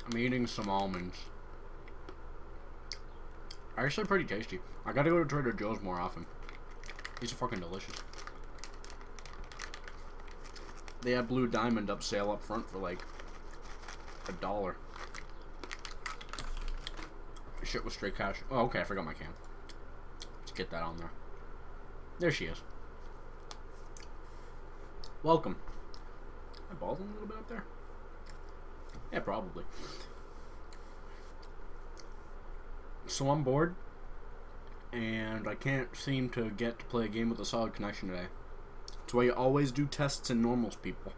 I'm eating some almonds. Actually pretty tasty. I gotta go to Trader Joe's more often. These are fucking delicious. They had Blue Diamond up sale up front for like $1. Shit was straight cash. Oh, okay, I forgot my can. Let's get that on there. There she is. Welcome. My balls a little bit up there? Yeah, probably. So I'm bored, and I can't seem to get to play a game with a solid connection today. That's why you always do tests in normals, people.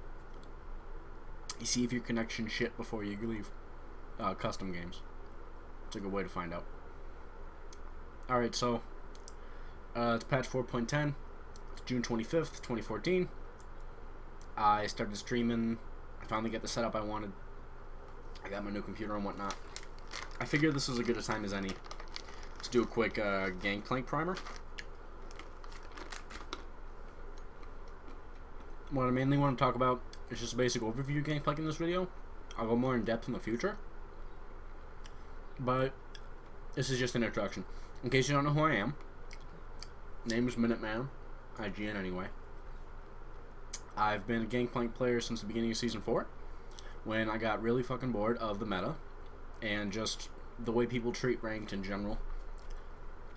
You see if your connection shit before you leave. Custom games. It's a good way to find out. Alright, so it's patch 4.10. It's June 25th, 2014. I started streaming. I finally got the setup I wanted. I got my new computer and whatnot. I figured this was as good a time as any to do a quick Gangplank primer. What I mainly want to talk about is just a basic overview of Gangplank in this video. I'll go more in depth in the future, but this is just an introduction. In case you don't know who I am, name is MinnitMann, IGN anyway. I've been a Gangplank player since the beginning of Season 4, when I got really fucking bored of the meta, and just the way people treat ranked in general.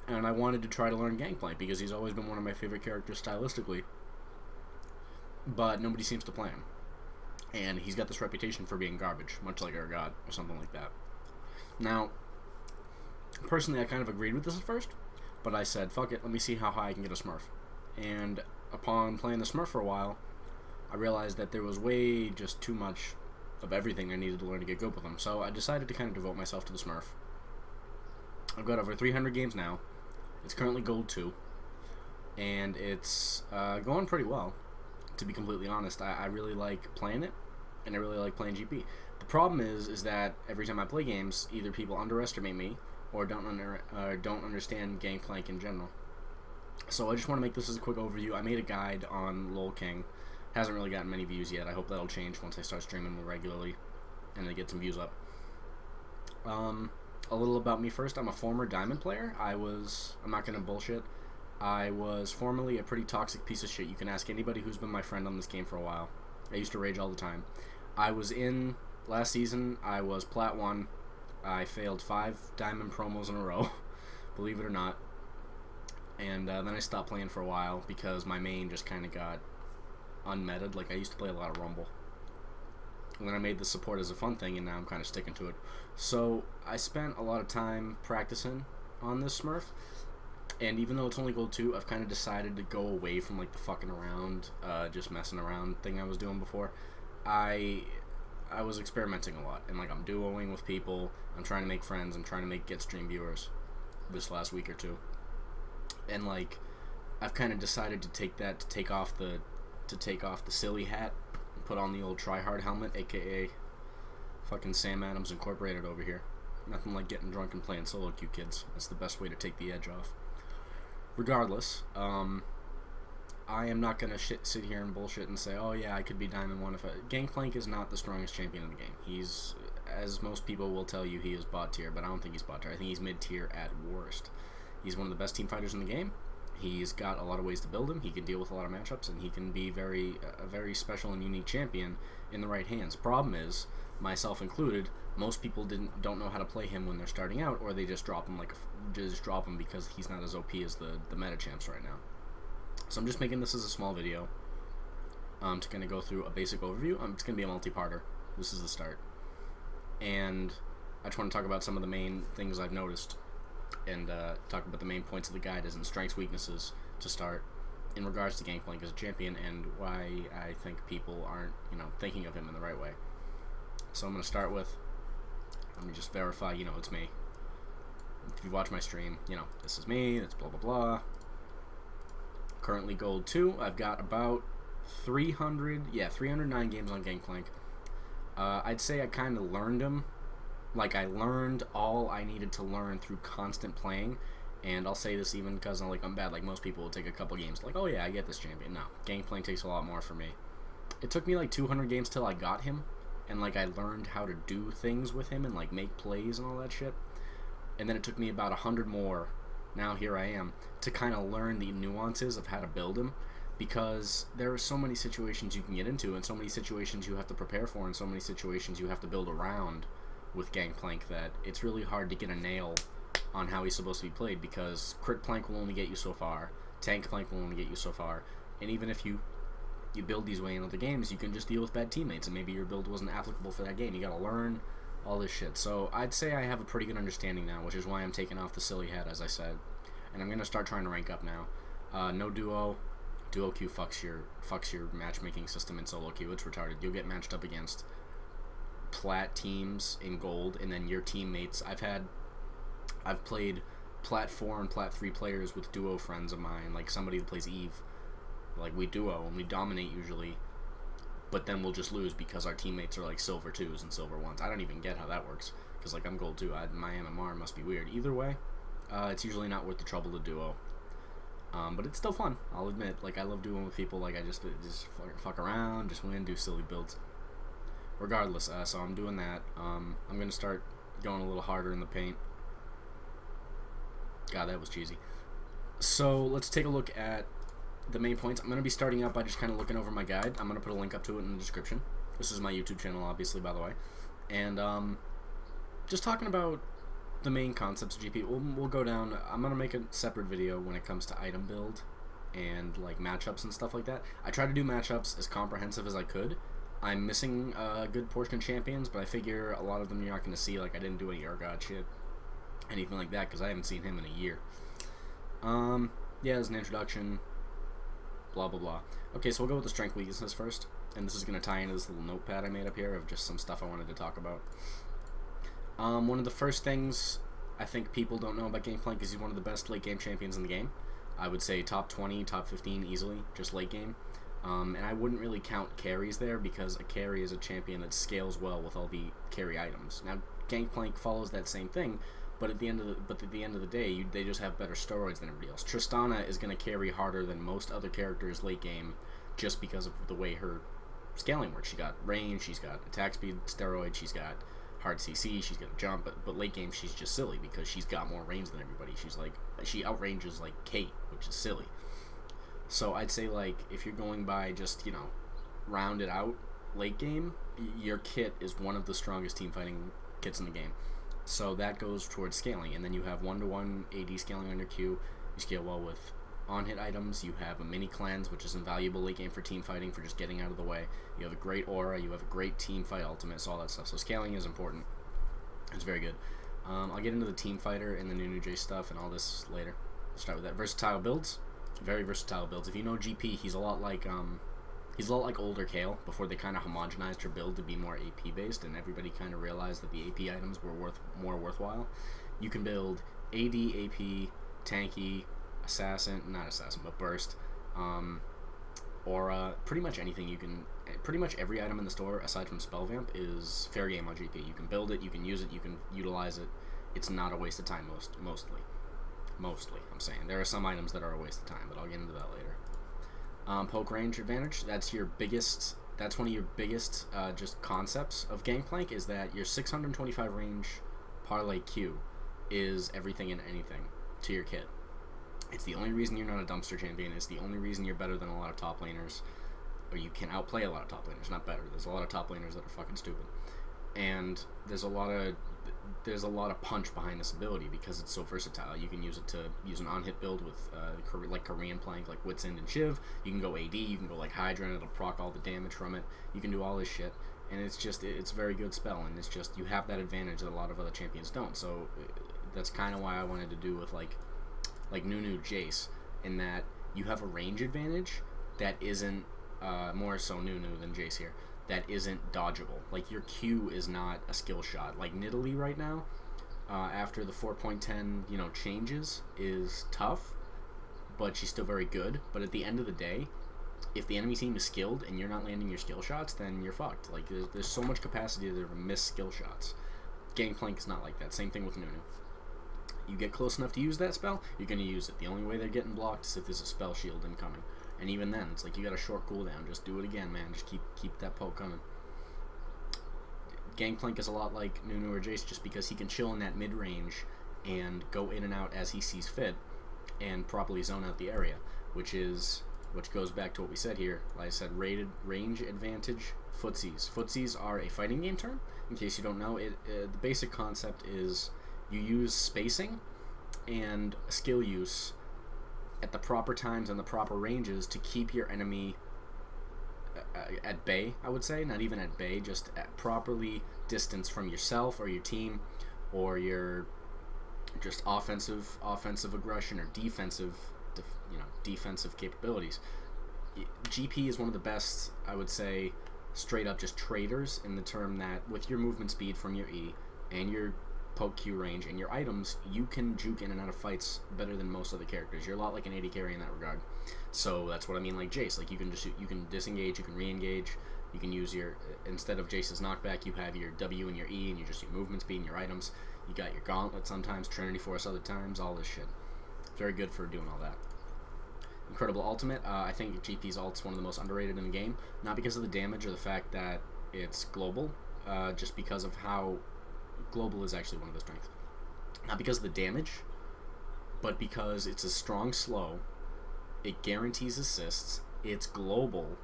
And I wanted to try to learn Gangplank, because he's always been one of my favorite characters stylistically. But nobody seems to play him. And he's got this reputation for being garbage, much like our god, or something like that. Now, personally I kind of agreed with this at first, but I said, fuck it, let me see how high I can get a Smurf. And upon playing the Smurf for a while, I realized that there was way just too much of everything I needed to learn to get good with them. So I decided to kind of devote myself to the Smurf. I've got over 300 games now. It's currently Gold 2. And it's going pretty well, to be completely honest. I really like playing it, and I really like playing GP. The problem is that every time I play games, either people underestimate me, or don't understand Gangplank in general. So I just want to make this as a quick overview. I made a guide on LoLKing. Hasn't really gotten many views yet. I hope that'll change once I start streaming more regularly and I get some views up. A little about me first. I'm a former Diamond player. I'm not going to bullshit, I was formerly a pretty toxic piece of shit. You can ask anybody who's been my friend on this game for a while. I used to rage all the time. I was in, last season, I was Plat 1. I failed 5 Diamond promos in a row, believe it or not. And then I stopped playing for a while because my main just kind of got unmeted. Like, I used to play a lot of Rumble, and then I made the support as a fun thing, and now I'm kind of sticking to it. So I spent a lot of time practicing on this Smurf, and even though it's only Gold 2, I've kind of decided to go away from like the fucking around, just messing around thing I was doing before. I was experimenting a lot, and like I'm duoing with people, I'm trying to make friends, I'm trying to get stream viewers this last week or two, and like I've kind of decided to take off the silly hat and put on the old tryhard helmet, aka fucking Sam Adams Incorporated over here. Nothing like getting drunk and playing solo queue, kids. That's the best way to take the edge off. Regardless, I am not gonna sit here and bullshit and say, oh yeah, I could be Diamond 1 if Gangplank is not the strongest champion in the game. He's, as most people will tell you, he is bot tier, but I don't think he's bot tier. I think he's mid tier at worst. He's one of the best team fighters in the game. He's got a lot of ways to build him. He can deal with a lot of matchups, and he can be a very special and unique champion in the right hands. Problem is, myself included, most people don't know how to play him when they're starting out, or they just drop him because he's not as OP as the meta champs right now. So I'm just making this as a small video to kind of go through a basic overview. It's going to be a multi-parter. This is the start, and I just want to talk about some of the main things I've noticed, and talk about the main points of the guide as in strengths, weaknesses to start in regards to Gangplank as a champion, and why I think people aren't, thinking of him in the right way. So I'm going to start with, let me just verify, it's me. If you watch my stream, this is me, it's blah blah blah. Currently Gold 2. I've got about 309 games on Gangplank. I'd say I kind of learned him. Like, I learned all I needed to learn through constant playing, and I'll say this even because I'm bad. Like, most people will take a couple games, like, oh yeah, I get this champion. No, Gangplank takes a lot more for me. It took me like 200 games till I got him, and like I learned how to do things with him and like make plays and all that shit. And then it took me about 100 more, now here I am, to kind of learn the nuances of how to build him, because there are so many situations you can get into, and so many situations you have to prepare for, and so many situations you have to build around with Gangplank, that it's really hard to get a nail on how he's supposed to be played, because crit plank will only get you so far, tank plank will only get you so far, and even if you build these way in other games, you can just deal with bad teammates, and maybe your build wasn't applicable for that game. You gotta learn all this shit. So I'd say I have a pretty good understanding now, which is why I'm taking off the silly hat, as I said, and I'm gonna start trying to rank up now. No duo. Duo queue fucks your matchmaking system in solo queue. It's retarded. You'll get matched up against plat teams in gold, and then your teammates. I've played plat 4 and plat 3 players with duo friends of mine, like somebody that plays Eve. Like, we duo and we dominate usually, but then we'll just lose because our teammates are like silver 2s and silver 1s. I don't even get how that works, because like I'm gold 2. My MMR must be weird. Either way, it's usually not worth the trouble to duo. But it's still fun, I'll admit. Like, I love doing with people. Like, I just fuck around, just win, do silly builds. Regardless, so I'm doing that. I'm gonna start going a little harder in the paint. God, that was cheesy. So let's take a look at the main points. I'm going to be starting out by just kind of looking over my guide. I'm going to put a link up to it in the description. This is my YouTube channel, obviously, by the way. And just talking about the main concepts of GP. We'll go down. I'm going to make a separate video when it comes to item build and like matchups and stuff like that. I try to do matchups as comprehensive as I could. I'm missing a good portion of champions, but I figure a lot of them you're not going to see. Like, I didn't do any God shit, anything like that, because I haven't seen him in a year. Yeah, as an introduction, blah blah blah. Okay, so we'll go with the strength weaknesses first, and this is going to tie into this little notepad I made up here of just some stuff I wanted to talk about. One of the first things I think people don't know about Gangplank is he's one of the best late game champions in the game. I would say top 20, top 15 easily, just late game. And I wouldn't really count carries there, because a carry is a champion that scales well with all the carry items. Now, Gangplank follows that same thing, but at the end of the day, they just have better steroids than everybody else. Tristana is going to carry harder than most other characters late game, just because of the way her scaling works. She got range, she's got attack speed steroid, she's got hard CC, she's got jump, but late game she's just silly because she's got more range than everybody. She outranges like Kate, which is silly. So I'd say, like, if you're going by just, you know, round it out late game, your kit is one of the strongest team fighting kits in the game. So that goes towards scaling, and then you have 1-to-1 AD scaling on your Q. You scale well with on-hit items. You have a mini cleanse, which is invaluable late game for team fighting, for just getting out of the way. You have a great aura. You have a great team fight ultimate, so all that stuff. So scaling is important. It's very good. I'll get into the team fighter and the new J stuff and all this later. Start with that. Versatile builds. Very versatile builds. If you know GP, he's a lot like older Kale, before they kind of homogenized her build to be more AP based, and everybody kind of realized that the AP items were more worthwhile. You can build AD, AP, tanky, assassin, not assassin, but burst, aura, pretty much anything you can. Pretty much every item in the store aside from spell vamp is fair game on GP. You can build it, you can use it, you can utilize it. It's not a waste of time mostly. Mostly, I'm saying. There are some items that are a waste of time, but I'll get into that later. Poke range advantage, that's one of your biggest just concepts of Gangplank, is that your 625 range parlay Q is everything and anything to your kit. It's the only reason you're not a dumpster champion. It's the only reason you're better than a lot of top laners, or you can outplay a lot of top laners. Not better. There's a lot of top laners that are fucking stupid, and there's a lot of punch behind this ability because it's so versatile. You can use it to use an on-hit build with like Korean plank, like Wits End and Shiv. You can go AD, you can go like Hydra, and it'll proc all the damage from it. You can do all this shit, and it's a very good spell, and it's just, you have that advantage that a lot of other champions don't. So that's kind of why I wanted to do with like Nunu Jace, in that you have a range advantage that isn't more so Nunu than Jace here, that isn't dodgeable. Like, your Q is not a skill shot. Like, Nidalee right now, after the 4.10, you know, changes, is tough, but she's still very good. But at the end of the day, if the enemy team is skilled and you're not landing your skill shots, then you're fucked. Like, there's so much capacity there to miss skill shots. Gangplank is not like that. Same thing with Nunu. You get close enough to use that spell, you're going to use it. The only way they're getting blocked is if there's a spell shield incoming. And even then, it's like, you got a short cooldown. Just do it again, man. Just keep that poke coming. Gangplank is a lot like Nunu or Jace just because he can chill in that mid-range and go in and out as he sees fit and properly zone out the area, which goes back to what we said here. Like I said, rated range advantage footsies. Footsies are a fighting game term. In case you don't know, the basic concept is you use spacing and skill use at the proper times and the proper ranges to keep your enemy at bay, I would say. Not even at bay, just at properly distanced from yourself or your team or your just offensive aggression or defensive capabilities. GP is one of the best, I would say, straight up just traders, in the term that with your movement speed from your E and your poke Q range and your items, you can juke in and out of fights better than most other characters. You're a lot like an AD carry in that regard. So that's what I mean, like Jace. Like you can disengage, you can re-engage, you can use your, instead of Jace's knockback, you have your W and your E, and you just your movement speed and your items. You got your gauntlet sometimes, Trinity Force other times, all this shit. Very good for doing all that. Incredible ultimate. I think GP's ult's one of the most underrated in the game. Not because of the damage or the fact that it's global, just because of how global is actually one of the strengths. Not because of the damage, but because it's a strong slow, it guarantees assists, it's global,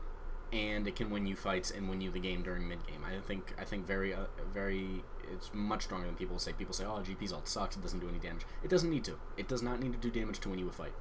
and it can win you fights and win you the game during mid-game. I think very, it's much stronger than people say. People say, oh, GP's ult sucks, it doesn't do any damage. It doesn't need to. It does not need to do damage to win you a fight.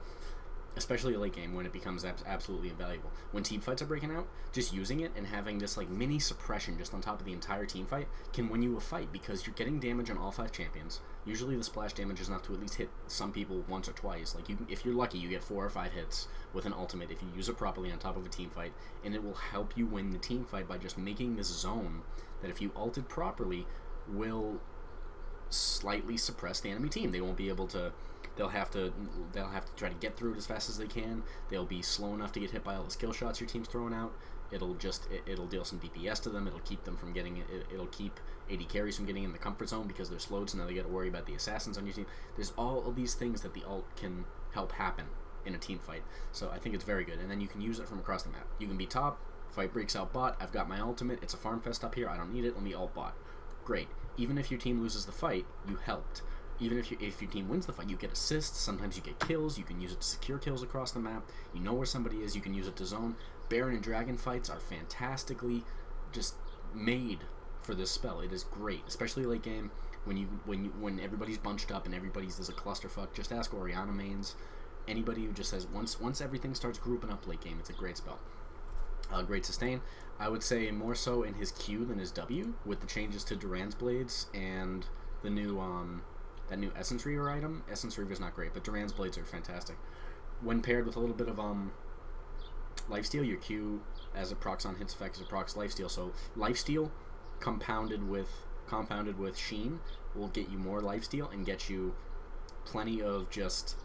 Especially late game, when it becomes absolutely invaluable. When team fights are breaking out, just using it and having this like mini suppression just on top of the entire team fight can win you a fight, because you're getting damage on all 5 champions. Usually the splash damage is enough to at least hit some people once or twice. Like if you're lucky, you get 4 or 5 hits with an ultimate if you use it properly on top of a team fight, and it will help you win the team fight by just making this zone that, if you ulted properly, will slightly suppress the enemy team. They won't be able to. They'll have to try to get through it as fast as they can. They'll be slow enough to get hit by all the skill shots your team's throwing out. It'll deal some DPS to them. It'll keep them from getting it. It'll keep AD carries from getting in the comfort zone because they're slowed, so now they got to worry about the assassins on your team. There's all of these things that the ult can help happen in a team fight. So I think it's very good. And then you can use it from across the map. You can be top. Fight breaks out bot. I've got my ultimate. It's a farm fest up here. I don't need it. Let me ult bot. Great. Even if your team loses the fight, you helped. Even if your team wins the fight, you get assists. Sometimes you get kills. You can use it to secure kills across the map. You know where somebody is. You can use it to zone. Baron and Dragon fights are fantastically just made for this spell. It is great, especially late game when everybody's bunched up and there's a clusterfuck. Just ask Orianna mains. Anybody who just says once everything starts grouping up late game, it's a great spell. Great sustain. I would say more so in his Q than his W, with the changes to Duran's Blades and the new that new Essence Reaver item. Essence Reaver is not great, but Duran's Blades are fantastic. When paired with a little bit of lifesteal, your Q as it procs on hits effect, as it procs lifesteal. So lifesteal compounded with Sheen will get you more lifesteal and get you plenty of just,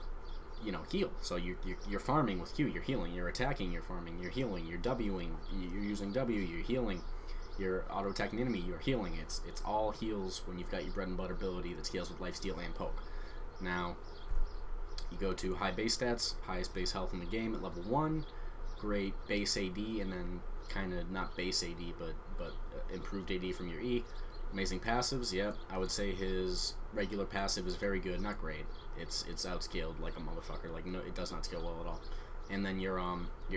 you know, heal. So you're farming with Q, you're healing, you're attacking, you're farming, you're healing, you're Wing, you're using W, you're healing, you're auto attacking enemy, you're healing. It's all heals when you've got your bread and butter ability that scales with lifesteal and poke. Now you go to high base stats, highest base health in the game at level 1, great base AD, and then kind of not base AD but improved AD from your E. Amazing passives. Yep, I would say his regular passive is very good, not great. It's outscaled like a motherfucker. Like, no, it does not scale well at all. And then your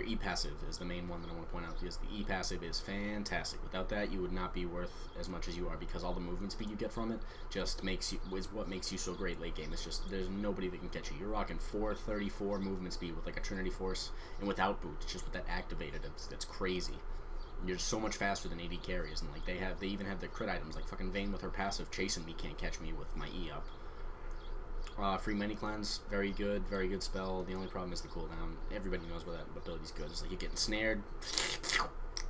E passive is the main one that I want to point out, because the E passive is fantastic. Without that, you would not be worth as much as you are, because all the movement speed you get from it just is what makes you so great late game. It's just there's nobody that can catch you. You're rocking 434 movement speed with like a Trinity Force and without boot. It's just with that activated. That's crazy. You're so much faster than AD carries, and like they even have their crit items, like fucking Vayne with her passive chasing me can't catch me with my E up. Free mini cleanse, very good spell. The only problem is the cooldown. Everybody knows where that ability's good. It's like you're getting snared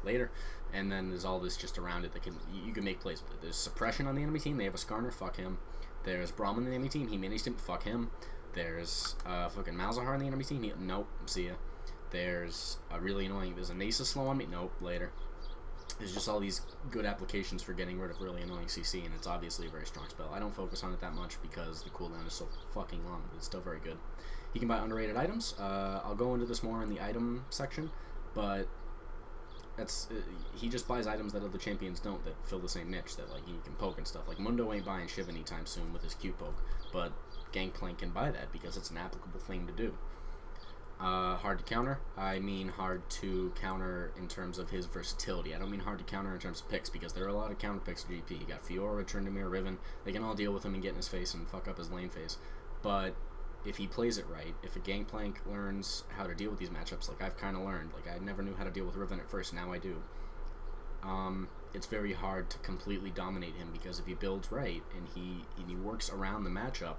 later, and then there's all this just around it that you can make plays with it. There's suppression on the enemy team. They have a Skarner, fuck him. There's Braum on the enemy team. He managed him, fuck him. There's fucking Malzahar on the enemy team. Nope, see ya. There's really annoying. There's a Nasus slow on me. Nope, later. There's just all these good applications for getting rid of really annoying CC, and it's obviously a very strong spell. I don't focus on it that much because the cooldown is so fucking long, but it's still very good. You can buy underrated items. I'll go into this more in the item section, but That's he just buys items that other champions don't, that fill the same niche, that like he can poke and stuff. Like Mundo ain't buying Shiv anytime soon with his Q poke, but Gangplank can buy that because it's an applicable thing to do. Hard to counter. I mean hard to counter in terms of his versatility. I don't mean hard to counter in terms of picks, because there are a lot of counter picks to GP. You got Fiora, Tryndamere, Riven. They can all deal with him and get in his face and fuck up his lane phase. But if he plays it right, if a Gangplank learns how to deal with these matchups, like I've kind of learned, like I never knew how to deal with Riven at first, now I do. It's very hard to completely dominate him, because if he builds right and he works around the matchup,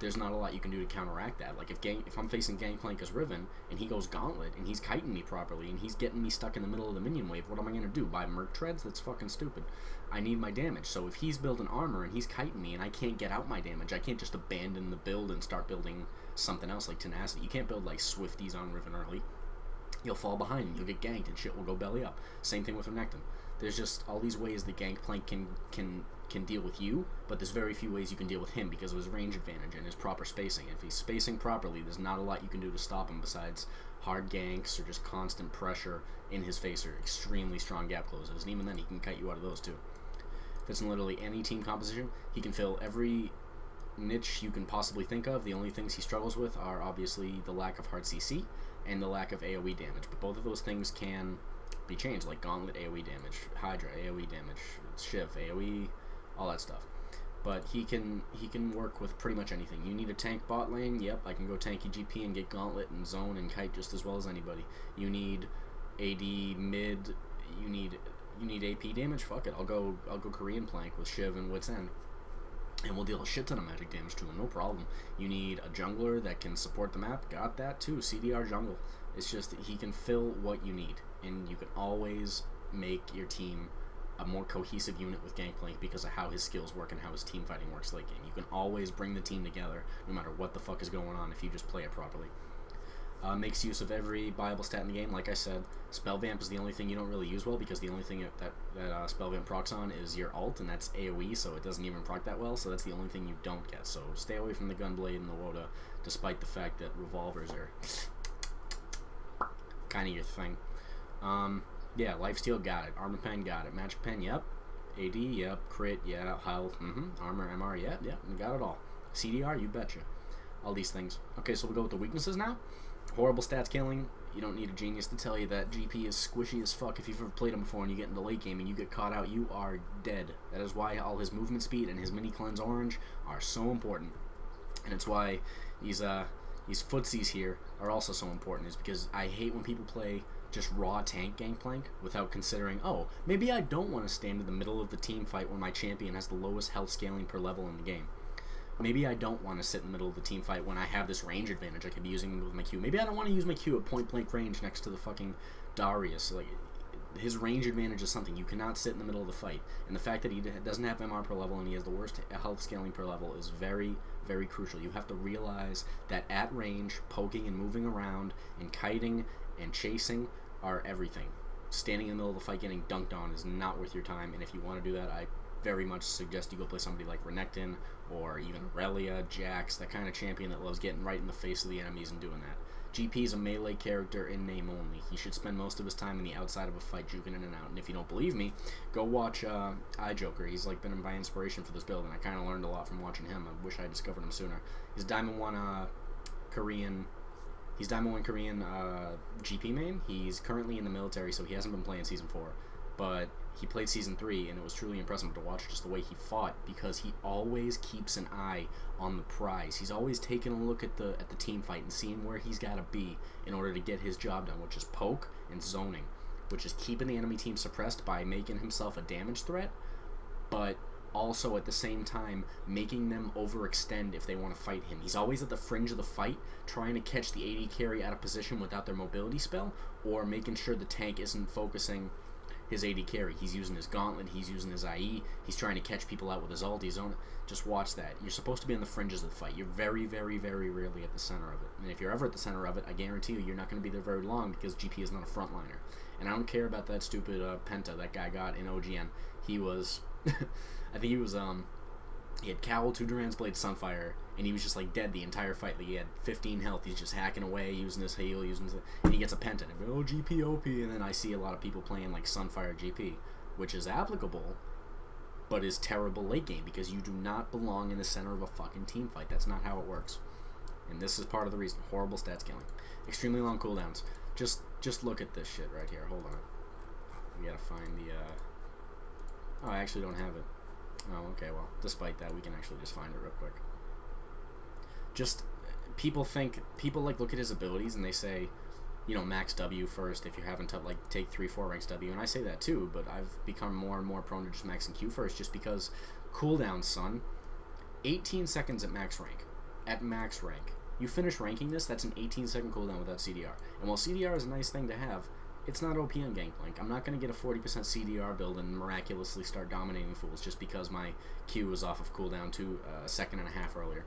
there's not a lot you can do to counteract that. Like if I'm facing Gangplank as Riven and he goes Gauntlet and he's kiting me properly and he's getting me stuck in the middle of the minion wave, what am I gonna do? Buy Merc Treads? That's fucking stupid. I need my damage. So if he's building armor and he's kiting me and I can't get out my damage, I can't just abandon the build and start building something else like Tenacity. You can't build like Swifties on Riven early. You'll fall behind and you'll get ganked and shit will go belly up. Same thing with Renekton. There's just all these ways that Gangplank can deal with you, but there's very few ways you can deal with him because of his range advantage and his proper spacing. If he's spacing properly, there's not a lot you can do to stop him besides hard ganks or just constant pressure in his face or extremely strong gap closes, and even then he can kite you out of those too. Fits in literally any team composition. He can fill every niche you can possibly think of. The only things he struggles with are obviously the lack of hard CC and the lack of AoE damage, but both of those things can be changed, like Gauntlet AoE damage, Hydra AoE damage, Shiv AoE, all that stuff. But he can work with pretty much anything. You need a tank bot lane? Yep, I can go tanky GP and get Gauntlet and zone and kite just as well as anybody. You need AD mid, you need AP damage? Fuck it, I'll go Korean Plank with Shiv and Wit's End, and we'll deal a shit ton of magic damage to him, no problem. You need a jungler that can support the map? Got that too, CDR jungle. It's just that he can fill what you need, and you can always make your team a more cohesive unit with Gangplank because of how his skills work and how his team fighting works late game. You can always bring the team together no matter what the fuck is going on if you just play it properly. Makes use of every viable stat in the game. Like I said, Spell Vamp is the only thing you don't really use well because the only thing that Spell Vamp procs on is your ult, and that's AoE, so it doesn't even proc that well, so that's the only thing you don't get. So stay away from the Gunblade and the Woda, despite the fact that revolvers are kind of your thing. Yeah, Lifesteal, got it. Armor Pen, got it. Magic Pen, yep. AD, yep. Crit, yeah. Health, Armor, MR, yep. We got it all. CDR, you betcha. All these things. Okay, so we'll go with the weaknesses now. Horrible stats killing. You don't need a genius to tell you that GP is squishy as fuck. If you've ever played him before and you get into late game and you get caught out, you are dead. That is why all his movement speed and his mini cleanse orange are so important. And it's why these footsies here are also so important, is because I hate when people play just raw tank Gangplank without considering, oh, maybe I don't want to stand in the middle of the team fight when my champion has the lowest health scaling per level in the game. Maybe I don't want to sit in the middle of the team fight when I have this range advantage I could be using with my Q. Maybe I don't want to use my Q at point blank range next to the fucking Darius. Like, his range advantage is something. You cannot sit in the middle of the fight. And the fact that he doesn't have MR per level and he has the worst health scaling per level is very, very crucial. You have to realize that at range, poking and moving around and kiting and chasing are everything. Standing in the middle of the fight getting dunked on is not worth your time, and if you want to do that, I very much suggest you go play somebody like Renekton or even Aurelia, Jax, that kind of champion that loves getting right in the face of the enemies and doing that. GP is a melee character in name only. He should spend most of his time in the outside of a fight juking in and out, and if you don't believe me, go watch iJoker. He's like been my inspiration for this build, and I kind of learned a lot from watching him. I wish I had discovered him sooner. He's Diamond 1 Korean... He's Diamond 1 Korean GP main. He's currently in the military, so he hasn't been playing Season 4. But he played Season 3, and it was truly impressive to watch just the way he fought, because he always keeps an eye on the prize. He's always taking a look at the team fight and seeing where he's got to be in order to get his job done, which is poke and zoning, which is keeping the enemy team suppressed by making himself a damage threat, but also at the same time making them overextend if they want to fight him. He's always at the fringe of the fight, trying to catch the AD carry out of position without their mobility spell, or making sure the tank isn't focusing his AD carry. He's using his gauntlet, he's using his IE, he's trying to catch people out with his ult, his own. Just watch that. You're supposed to be on the fringes of the fight. You're very, very, very rarely at the center of it. And if you're ever at the center of it, I guarantee you're not going to be there very long, because GP is not a frontliner. And I don't care about that stupid Penta that guy got in OGN. He was... I think he was, he had Cowl, 2 Duran's Blade, Sunfire, and he was just like dead the entire fight. Like he had 15 health. He's just hacking away, using his heal, and he gets a penta. And oh, GP OP, and then I see a lot of people playing like Sunfire GP, which is applicable, but is terrible late game because you do not belong in the center of a fucking team fight. That's not how it works. And this is part of the reason. Horrible stat scaling. Extremely long cooldowns. Just look at this shit right here. Hold on. We gotta find the, oh, I actually don't have it. Oh, okay, well, despite that, we can actually just find it real quick. Just, people like look at his abilities and they say, you know, max W first if you're having to, like, take 3-4 ranks W, and I say that too, but I've become more and more prone to just maxing Q first just because cooldown, son. 18 seconds at max rank. At max rank. You finish ranking this, that's an 18-second cooldown without CDR. And while CDR is a nice thing to have, it's not OP on Gangplank. I'm not going to get a 40% CDR build and miraculously start dominating fools just because my Q was off of cooldown to a second and a half earlier.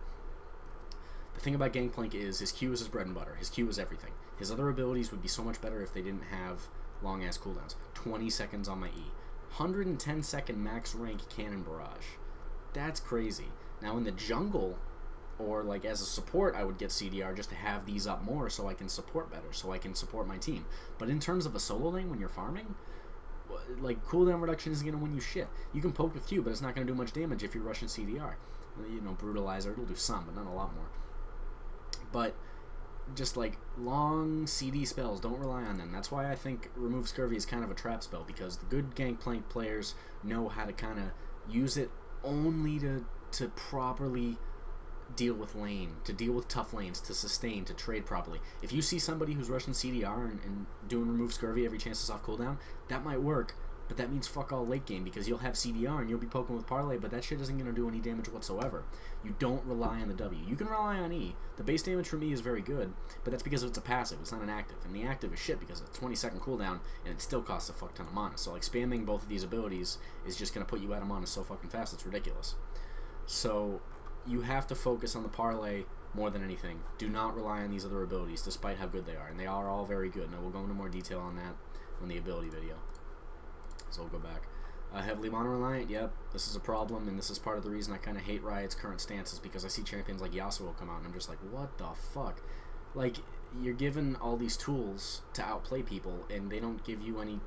The thing about Gangplank is his Q is his bread and butter. His Q is everything. His other abilities would be so much better if they didn't have long-ass cooldowns. 20 seconds on my E. 110-second max rank Cannon Barrage. That's crazy. Now in the jungle, or like as a support, I would get CDR just to have these up more so I can support better, so I can support my team. But in terms of a solo lane when you're farming, like cooldown reduction isn't going to win you shit. You can poke with Q, but it's not going to do much damage if you're rushing CDR. You know, Brutalizer, it'll do some, but not a lot more. But just like long CD spells, don't rely on them. That's why I think Remove Scurvy is kind of a trap spell, because the good Gangplank players know how to kind of use it only to properly deal with lane, to deal with tough lanes, to sustain, to trade properly. If you see somebody who's rushing CDR and doing Remove Scurvy every chance it's off cooldown, that might work, but that means fuck all late game, because you'll have CDR and you'll be poking with Parlay, but that shit isn't going to do any damage whatsoever. You don't rely on the W. You can rely on E. The base damage from E is very good, but that's because it's a passive, it's not an active, and the active is shit because it's a 20-second cooldown and it still costs a fuck ton of mana. So like spamming both of these abilities is just going to put you out of mana so fucking fast, it's ridiculous. So you have to focus on the Parlay more than anything. Do not rely on these other abilities, despite how good they are. And they are all very good. Now, we'll go into more detail on that on the ability video. So we'll go back. Heavily mono-reliant, yep. This is a problem, and this is part of the reason I kind of hate Riot's current stances, because I see champions like Yasuo come out, and I'm just like, what the fuck? Like, you're given all these tools to outplay people, and they don't give you any.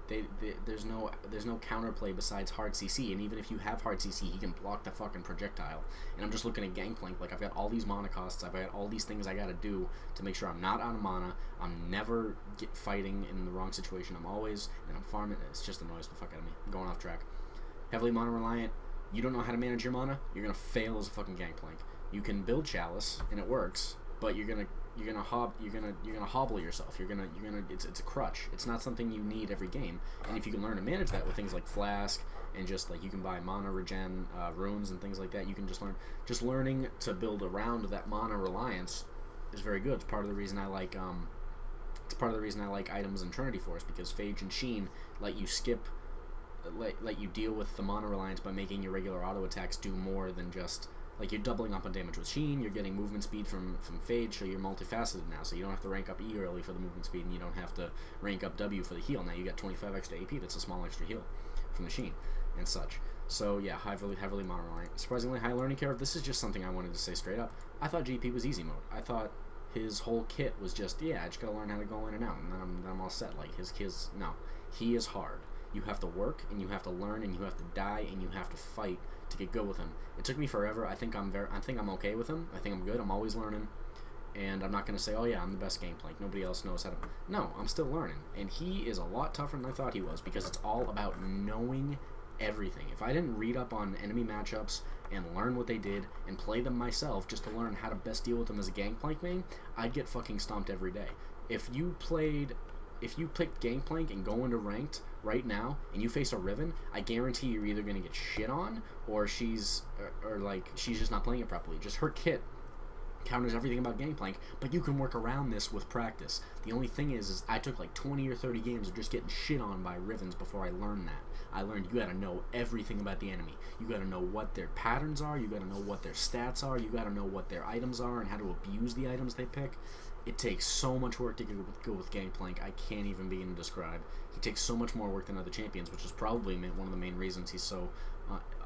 There's no counterplay besides hard CC, and even if you have hard CC, he can block the fucking projectile. And I'm just looking at Gangplank like I've got all these mana costs, I've got all these things I gotta do to make sure I'm not out of mana. I'm never fighting in the wrong situation. I'm always, and I'm farming. It's just annoys the fuck out of me. I'm going off track. Heavily mana reliant. You don't know how to manage your mana. You're gonna fail as a fucking Gangplank. You can build Chalice and it works, but you're gonna hobble yourself. It's a crutch. It's not something you need every game. And if you can learn to manage that with things like Flask and just like you can buy mana regen runes and things like that, you can just learn. Just learning to build around that mana reliance is very good. It's part of the reason I like items in Trinity Force, because Phage and Sheen let you skip, let you deal with the mana reliance by making your regular auto attacks do more than just. Like, you're doubling up on damage with Sheen, you're getting movement speed from Phage, so you're multifaceted now, so you don't have to rank up E early for the movement speed, and you don't have to rank up W for the heal. Now you got 25 extra AP, that's a small extra heal from the Sheen, and such. So, yeah, heavily mono-reliant. Surprisingly high learning curve. This is just something I wanted to say straight up. I thought GP was easy mode. I thought his whole kit was just, yeah, I just gotta learn how to go in and out, and then I'm all set. Like, no. He is hard. You have to work, and you have to learn, and you have to die, and you have to fight to get good with him. It took me forever. I think I'm okay with him. I think I'm good. I'm always learning, and I'm not gonna say, oh yeah, I'm the best Gangplank. Nobody else knows how to. No, I'm still learning, and he is a lot tougher than I thought he was, because it's all about knowing everything. If I didn't read up on enemy matchups and learn what they did and play them myself just to learn how to best deal with them as a Gangplank main, I'd get fucking stomped every day. If you picked Gangplank and go into ranked right now and you face a Riven, I guarantee you're either going to get shit on or she's just not playing it properly. Just her kit counters everything about Gangplank, but you can work around this with practice. The only thing is I took like 20 or 30 games of just getting shit on by Rivens before I learned that. I learned you gotta know everything about the enemy. You gotta know what their patterns are, you gotta know what their stats are, you gotta know what their items are and how to abuse the items they pick. It takes so much work to go with Gangplank, I can't even begin to describe. He takes so much more work than other champions, which is probably one of the main reasons he's so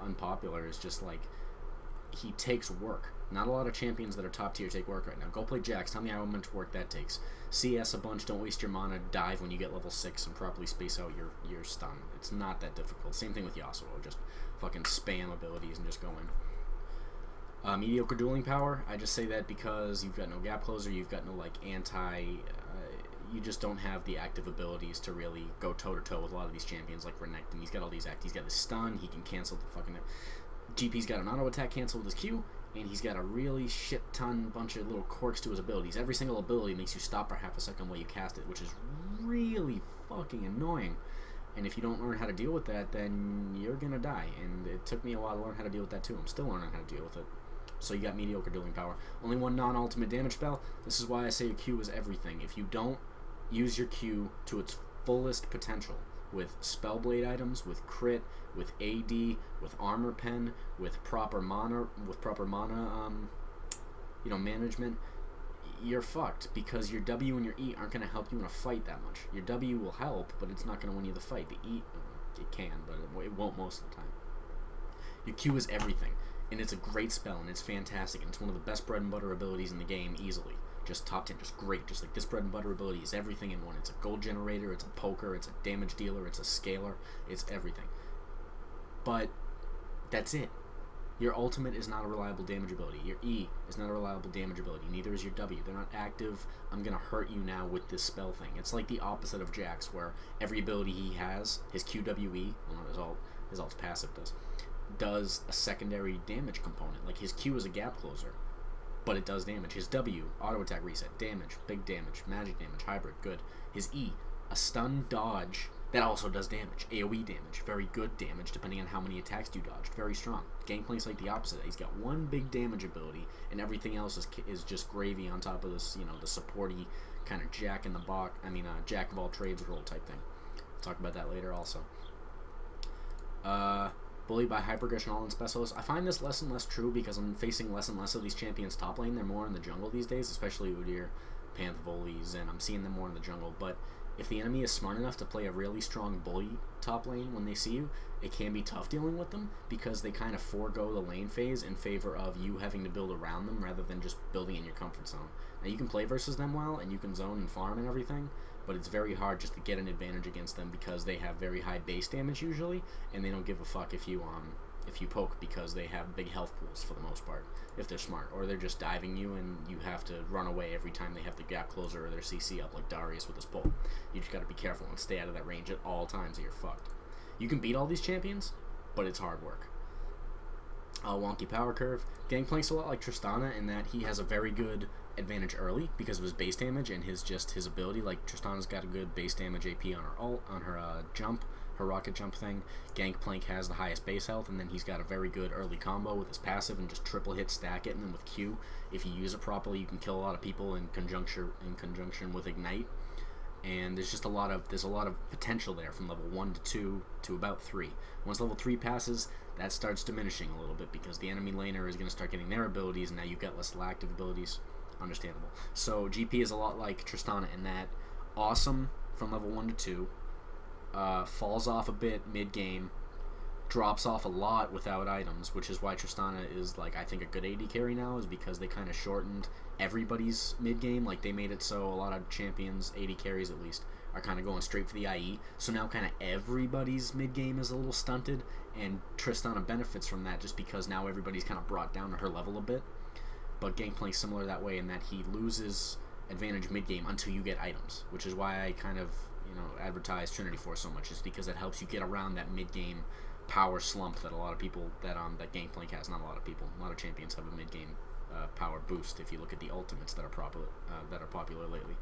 unpopular, is just like, he takes work. Not a lot of champions that are top tier take work right now. Go play Jax. Tell me how much work that takes. CS a bunch. Don't waste your mana. Dive when you get level 6 and properly space out your stun. It's not that difficult. Same thing with Yasuo. Just fucking spam abilities and just go in. Mediocre dueling power. I just say that because you've got no gap closer. You've got no like anti. You just don't have the active abilities to really go toe to toe with a lot of these champions like Renekton. He's got all these He's got his stun. He can cancel the fucking. GP's got an auto attack cancel with his Q. And he's got a really shit ton bunch of little quirks to his abilities. Every single ability makes you stop for half a second while you cast it, which is really fucking annoying. And if you don't learn how to deal with that, then you're gonna die. And it took me a while to learn how to deal with that too. I'm still learning how to deal with it. So you got mediocre dueling power. Only one non-ultimate damage spell. This is why I say your Q is everything. If you don't use your Q to its fullest potential, with Spellblade items, with crit, with AD, with armor pen, with proper mana, management, you're fucked because your W and your E aren't going to help you in a fight that much. Your W will help, but it's not going to win you the fight. The E, it can, but it won't most of the time. Your Q is everything, and it's a great spell, and it's fantastic, and it's one of the best bread and butter abilities in the game easily. Just top 10, just great. Just like this bread and butter ability is everything in one. It's a gold generator, it's a poker, it's a damage dealer, it's a scaler, it's everything. But that's it. Your ultimate is not a reliable damage ability. Your E is not a reliable damage ability. Neither is your W. They're not active. I'm going to hurt you now with this spell thing. It's like the opposite of Jax, where every ability he has, his QWE, well not his alt's passive does a secondary damage component. Like his Q is a gap closer, but it does damage. His W, auto attack reset, damage, big damage, magic damage, hybrid, good. His E, a stun dodge that also does damage, AoE damage, very good damage depending on how many attacks you dodged, very strong. Gangplank's like the opposite. He's got one big damage ability, and everything else is just gravy on top of this, the supporty kind of jack of all trades role type thing. We'll talk about that later also. Bullied by hyper-aggression all-in specialists. I find this less and less true because I'm facing less and less of these champions top lane. They're more in the jungle these days, especially Udyr, Panthvolis, and I'm seeing them more in the jungle. But if the enemy is smart enough to play a really strong bully top lane when they see you, it can be tough dealing with them because they kind of forego the lane phase in favor of you having to build around them rather than just building in your comfort zone. Now you can play versus them well and you can zone and farm and everything, but it's very hard just to get an advantage against them because they have very high base damage usually, and they don't give a fuck if you poke because they have big health pools for the most part, if they're smart, or they're just diving you and you have to run away every time they have the gap closer or their CC up like Darius with his pull. You just gotta be careful and stay out of that range at all times or you're fucked. You can beat all these champions, but it's hard work. Wonky power curve. Gangplank's a lot like Tristana in that he has a very good advantage early because of his base damage and his ability. Like Tristana's got a good base damage AP on her ult, on her jump, her rocket jump thing. Gangplank has the highest base health, and then he's got a very good early combo with his passive and just triple hit stack it. And then with Q, if you use it properly, you can kill a lot of people in conjunction with Ignite. And there's a lot of potential there from level 1 to 2 to about 3. Once level 3 passes, that starts diminishing a little bit because the enemy laner is going to start getting their abilities, and now you've got less active abilities. Understandable. So GP is a lot like Tristana in that awesome from level 1 to 2, falls off a bit mid-game, drops off a lot without items, which is why Tristana is, like, I think a good AD carry now, is because they kind of shortened everybody's mid-game. Like, they made it so a lot of champions, AD carries at least, are kind of going straight for the IE, so now kind of everybody's mid-game is a little stunted, and Tristana benefits from that just because now everybody's kind of brought down to her level a bit. But Gangplank's similar that way in that he loses advantage mid-game until you get items, which is why I kind of, advertise Trinity Force so much, is because it helps you get around that mid-game power slump that a lot of people, that Gangplank has. Not a lot of people. A lot of champions have a mid-game power boost if you look at the ultimates that are popular lately.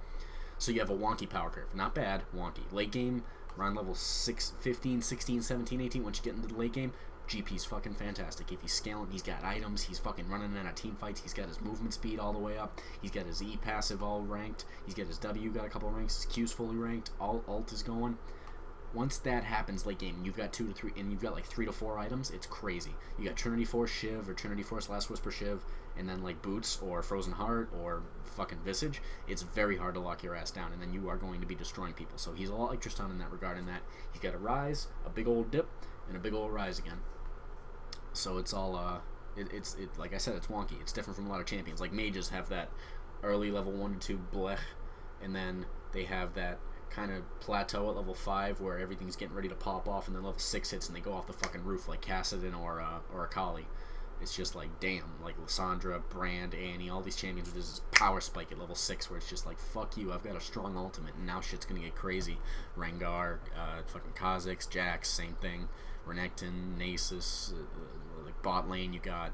So you have a wonky power curve. Not bad, wonky. Late game, around level 6, 15, 16, 17, 18, once you get into the late game, GP's fucking fantastic. If he's scaling, he's got items, he's fucking running in team fights, he's got his movement speed all the way up, he's got his E passive all ranked, he's got his W got a couple of ranks, his Q's fully ranked, all ult is going. Once that happens late game, you've got 2 to 3, and you've got like 3 to 4 items, it's crazy. You got Trinity Force Shiv, or Trinity Force Last Whisper Shiv, and then like Boots, or Frozen Heart, or fucking Visage. It's very hard to lock your ass down, and then you are going to be destroying people. So he's a lot like Tristan in that regard, in that he's got a rise, a big old dip, and a big old rise again. So it's all it's like I said, it's wonky. It's different from a lot of champions. Like mages have that early level 1 to 2 blech, and then they have that kind of plateau at level 5 where everything's getting ready to pop off, and then level 6 hits and they go off the fucking roof like Kassadin or Akali. It's just like, damn, like Lissandra, Brand, Annie, all these champions, there's this power spike at level 6 where it's just like, fuck you, I've got a strong ultimate, and now shit's gonna get crazy. Rengar, fucking Kha'Zix, Jax, same thing. Renekton, Nasus, like bot lane, you got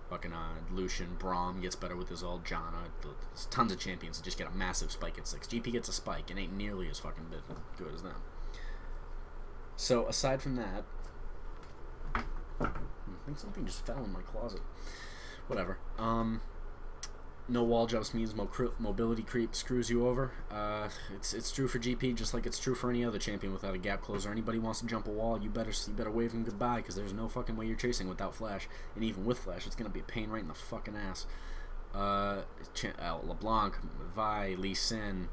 fucking Lucian, Braum gets better with his ult, Janna. There's tons of champions that just get a massive spike at 6. GP gets a spike, it ain't nearly as fucking good as them. So, aside from that, I think something just fell in my closet. Whatever. No wall jumps means mobility creep screws you over. It's true for GP just like it's true for any other champion without a gap closer. Anybody wants to jump a wall, you better wave him goodbye, because there's no fucking way you're chasing without flash. And even with flash, it's gonna be a pain right in the fucking ass. LeBlanc, Vi, Lee Sin,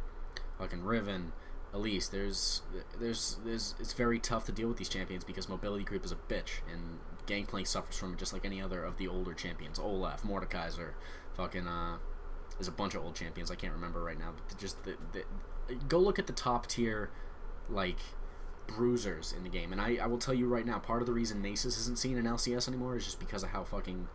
fucking Riven, Elise. It's very tough to deal with these champions because mobility creep is a bitch, and Gangplank suffers from it just like any other of the older champions. Olaf, Mordekaiser, fucking there's a bunch of old champions I can't remember right now, but just go look at the top tier like bruisers in the game, and I will tell you right now, part of the reason Nasus isn't seen in LCS anymore is just because of how fucking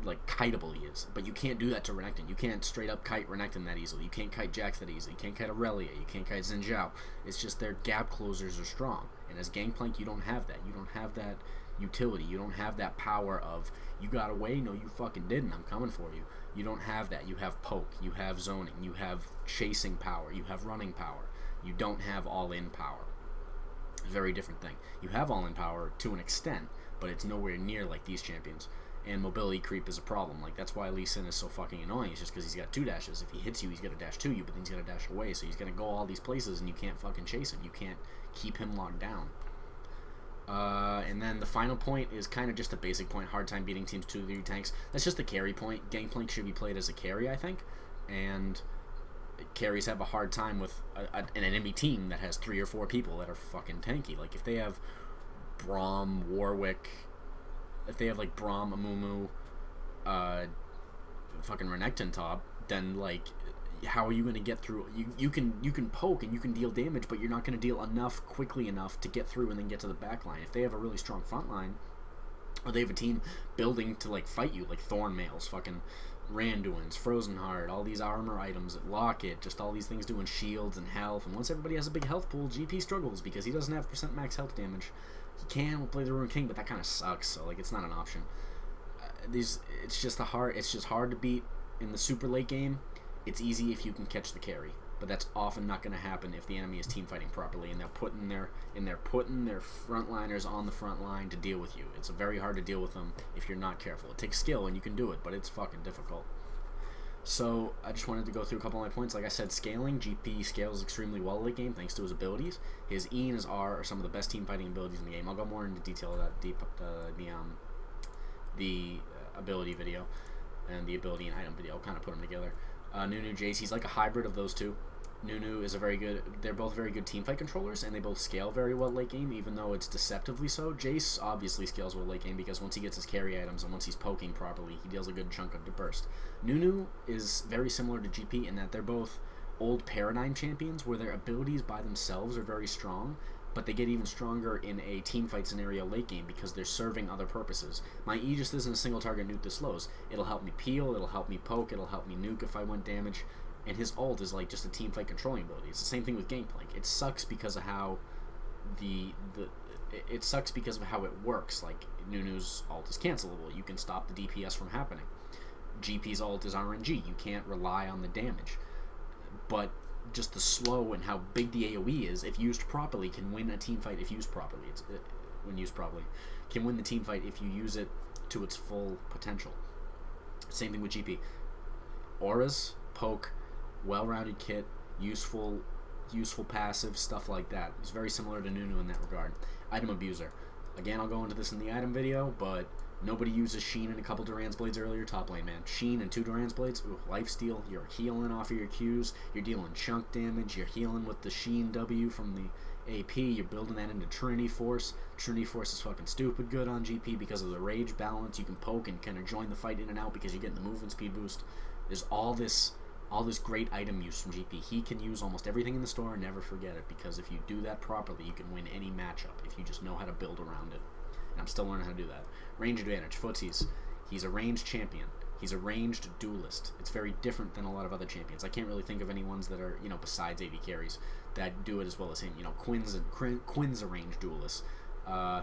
like kiteable he is. But you can't do that to Renekton. You can't straight up kite Renekton that easily. You can't kite Jax that easily. You can't kite Aurelia. You can't kite Xin Zhao. It's just their gap closers are strong, and as Gangplank you don't have that. You don't have that utility. You don't have that power of, you got away? No, you fucking didn't. I'm coming for you. You don't have that. You have poke. You have zoning. You have chasing power. You have running power. You don't have all-in power. Very different thing. You have all-in power to an extent, but it's nowhere near like these champions. And mobility creep is a problem. Like, that's why Lee Sin is so fucking annoying. It's just because he's got 2 dashes. If he hits you, he's going to dash to you, but then he's going to dash away. So he's going to go all these places, and you can't fucking chase him. You can't keep him locked down. And then the final point is kind of just a basic point. Hard time beating teams 2-3 tanks. That's just the carry point. Gangplank should be played as a carry, I think. And carries have a hard time with an enemy team that has 3 or 4 people that are fucking tanky. Like, if they have Braum, Warwick, if they have like Braum, Amumu, fucking Renekton top, then like, how are you going to get through? You can poke and you can deal damage, but you're not going to deal enough quickly enough to get through and then get to the back line. If they have a really strong front line, or they have a team building to like fight you, like Thornmails, fucking Randuin's, Frozen Heart, all these armor items, Locket, just all these things doing shields and health. And once everybody has a big health pool, GP struggles because he doesn't have % max health damage. He can play the Ruined King, but that kind of sucks. So like, it's not an option. It's just hard to beat in the super late game. It's easy if you can catch the carry, but that's often not going to happen if the enemy is team fighting properly and they're putting their frontliners on the front line to deal with you. It's very hard to deal with them if you're not careful. It takes skill and you can do it, but it's fucking difficult. So I just wanted to go through a couple of my points. Like I said, scaling. GP scales extremely well late game thanks to his abilities. His E and his R are some of the best team fighting abilities in the game. I'll go more into detail of that the ability video and the ability and item video. I'll kind of put them together. Nunu, Jace, he's like a hybrid of those two. Nunu is they're both very good teamfight controllers, and they both scale very well late game, even though it's deceptively so. Jace obviously scales well late game because once he gets his carry items and once he's poking properly, he deals a good chunk of the burst. Nunu is very similar to GP in that they're both old paradigm champions where their abilities by themselves are very strong, but they get even stronger in a teamfight scenario late game because they're serving other purposes. My E just isn't a single target nuke that slows. It'll help me peel, it'll help me poke, it'll help me nuke if I want damage, and his ult is like just a teamfight controlling ability. It's the same thing with Gangplank. It sucks because of how it sucks because of how it works. Like, Nunu's ult is cancelable. You can stop the DPS from happening. GP's ult is RNG. You can't rely on the damage. But just the slow and how big the AoE is, if used properly, can win a team fight if used properly. When used properly, can win the team fight if you use it to its full potential. Same thing with GP. Auras, poke, well-rounded kit, useful passive, stuff like that. It's very similar to Nunu in that regard. Item abuser. Again, I'll go into this in the item video, but nobody uses Sheen and a couple Duran's Blades earlier. Top lane, man. Sheen and 2 Duran's Blades. Ooh, lifesteal. You're healing off of your Qs. You're dealing chunk damage. You're healing with the Sheen W from the AP, you're building that into Trinity Force. Trinity Force is fucking stupid good on GP because of the rage balance. You can poke and kind of join the fight in and out because you're getting the movement speed boost. There's all this great item use from GP. He can use almost everything in the store and never forget it, because if you do that properly, you can win any matchup if you just know how to build around it. And I'm still learning how to do that. Range advantage, footsies. He's a ranged champion. He's a ranged duelist. It's very different than a lot of other champions. I can't really think of any ones that are, besides AD carries, that do it as well as him. Quinn's a ranged duelist. I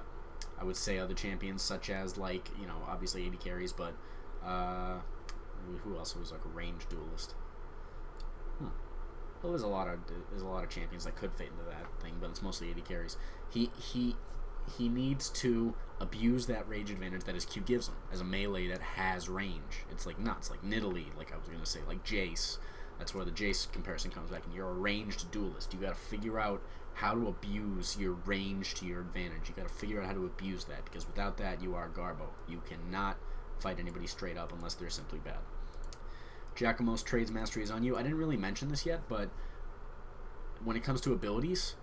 would say other champions such as, obviously AD carries, but who else was like a ranged duelist? Well, there's a lot of champions that could fit into that thing, but it's mostly AD carries. He needs to abuse that rage advantage that his Q gives him as a melee that has range. It's like nuts, like Nidalee, like I was gonna say, like Jace. That's where the Jace comparison comes back. And you're a ranged duelist. You got to figure out how to abuse your range to your advantage. You got to figure out how to abuse that, because without that, you are Garbo. You cannot fight anybody straight up unless they're simply bad. Giacomo's Trades Mastery is on you. I didn't really mention this yet, but when it comes to abilities,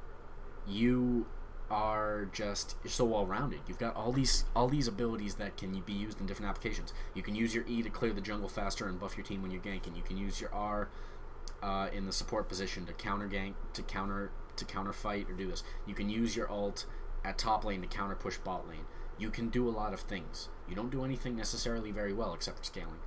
you're so well-rounded. You've got all these abilities that can be used in different applications. You can use your E to clear the jungle faster and buff your team when you're ganking. You can use your R in the support position to counter gank, to counter fight or do this. You can use your ult at top lane to counter push bot lane. You can do a lot of things. You don't do anything necessarily very well except for scaling.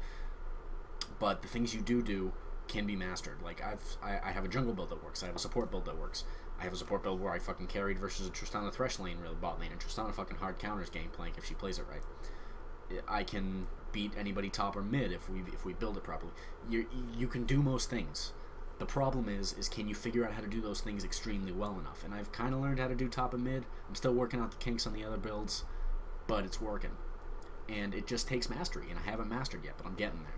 But the things you do can be mastered. Like I have a jungle build that works. I have a support build that works. I have a support build where I fucking carried versus a Tristana Thresh lane, really bot lane, and Tristana fucking hard counters Gangplank if she plays it right. I can beat anybody top or mid if we build it properly. You can do most things. The problem is can you figure out how to do those things extremely well enough? And I've kind of learned how to do top and mid. I'm still working out the kinks on the other builds, but it's working. And it just takes mastery, and I haven't mastered yet, but I'm getting there.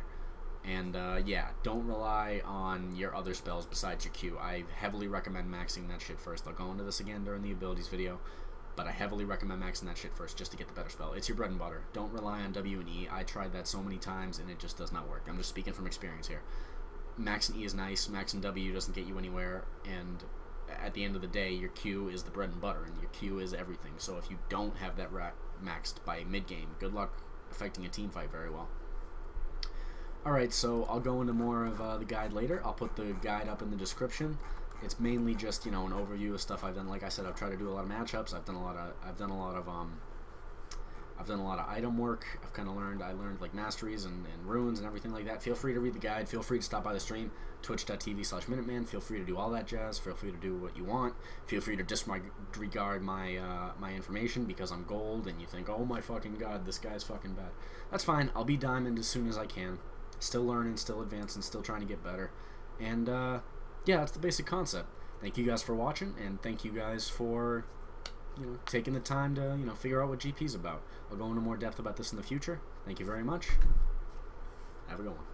And yeah, don't rely on your other spells besides your Q. I heavily recommend maxing that shit first. I'll go into this again during the abilities video, but I heavily recommend maxing that shit first just to get the better spell. It's your bread and butter. Don't rely on W and E. I tried that so many times and it just does not work. I'm just speaking from experience here. Maxing E is nice, maxing W doesn't get you anywhere, and at the end of the day, your Q is the bread and butter, and your Q is everything. So if you don't have that maxed by mid-game, good luck affecting a team fight very well. Alright, so I'll go into more of the guide later. I'll put the guide up in the description. It's mainly just, an overview of stuff I've done. Like I said, I've tried to do a lot of matchups. I've done a lot of item work. I learned like masteries and runes and everything like that. Feel free to read the guide. Feel free to stop by the stream, twitch.tv/MinnitMan. Feel free to do all that jazz. Feel free to do what you want. Feel free to disregard my my information because I'm gold and you think, oh my fucking god, this guy's fucking bad. That's fine. I'll be diamond as soon as I can. Still learning, still advancing, still trying to get better. And yeah, that's the basic concept. Thank you guys for watching, and thank you guys for taking the time to figure out what GP's about. I'll go into more depth about this in the future. Thank you very much. Have a good one.